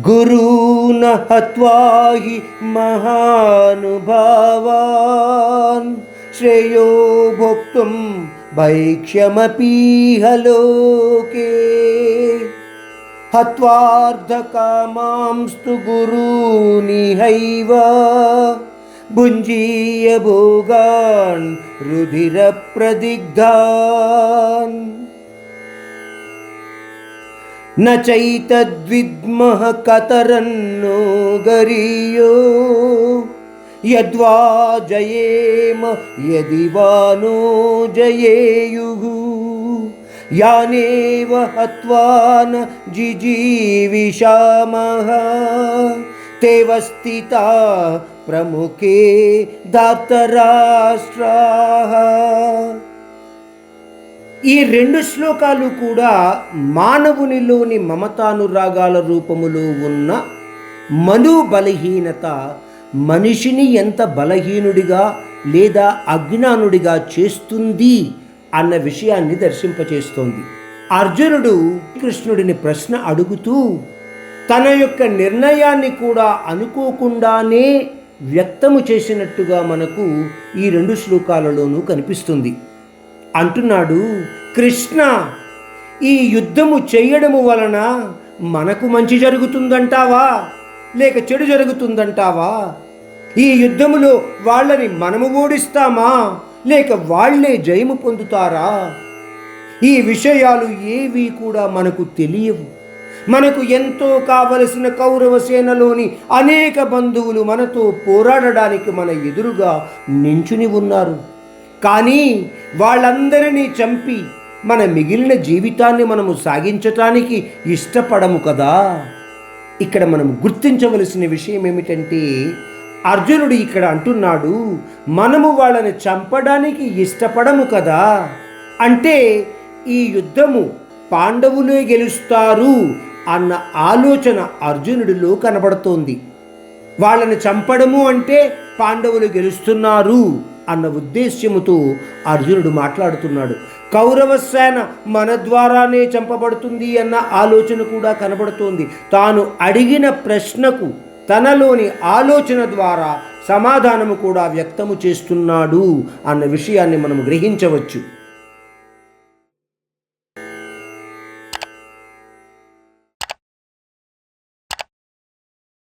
గురూన్ హత్వా హి మహానుభావాన్ శ్రేయో భోక్తుం భైక్ష్యమపీహ లోకే హత్వార్థకామాంస్తు గురూనిహైవ భుంజీయ భోగాన్ రుధిర ప్రదిగ్ధాన్ న చైతద్విద్మః కతరన్నో గరీయో యద్వా జయేమ యది వా నో జయేయుః యానేవ హత్వా న జిజీవిషామః తేవ స్థితాః ప్రముఖే ధార్తరాష్ట్రాః. ఈ రెండు శ్లోకాలు కూడా మానవునిలోని మమతానురాగాల రూపములో ఉన్న మనోబలహీనత మనిషిని ఎంత బలహీనుడిగా లేదా అజ్ఞానుడిగా చేస్తుంది అన్న విషయాన్ని దర్శింపచేస్తోంది. అర్జునుడు కృష్ణుడిని ప్రశ్న అడుగుతూ తన యొక్క నిర్ణయాన్ని కూడా అనుకోకుండానే వ్యక్తము చేసినట్టుగా మనకు ఈ రెండు శ్లోకాలలోనూ కనిపిస్తుంది. అంటున్నాడు, కృష్ణ, ఈ యుద్ధము చేయడము వలన మనకు మంచి జరుగుతుందంటావా లేక చెడు జరుగుతుందంటావా? ఈ యుద్ధములో వాళ్ళని మనము ఓడిస్తామా లేక వాళ్లే జయము పొందుతారా? ఈ విషయాలు ఏవి కూడా మనకు తెలియవు. మనకు ఎంతో కావలసిన కౌరవ సేనలోని అనేక బంధువులు మనతో పోరాడడానికి మన ఎదురుగా నించుని ఉన్నారు. కానీ వాళ్ళందరినీ చంపి మన మిగిలిన జీవితాన్ని మనము సాగించటానికి ఇష్టపడము కదా. ఇక్కడ మనం గుర్తించవలసిన విషయం ఏమిటంటే, అర్జునుడు ఇక్కడ అంటున్నాడు, మనము వాళ్ళని చంపడానికి ఇష్టపడము కదా. అంటే ఈ యుద్ధము పాండవులే గెలుస్తారు అన్న ఆలోచన అర్జునుడిలో కనబడుతోంది. వాళ్ళని చంపడము అంటే పాండవులు గెలుస్తున్నారు అన్న ఉద్దేశ్యముతో అర్జునుడు మాట్లాడుతున్నాడు. కౌరవ సేన మన ద్వారానే చంపబడుతుంది అన్న ఆలోచన కూడా కనబడుతోంది. తాను అడిగిన ప్రశ్నకు తనలోని ఆలోచన ద్వారా సమాధానము కూడా వ్యక్తము చేస్తున్నాడు అన్న విషయాన్ని మనం గ్రహించవచ్చు.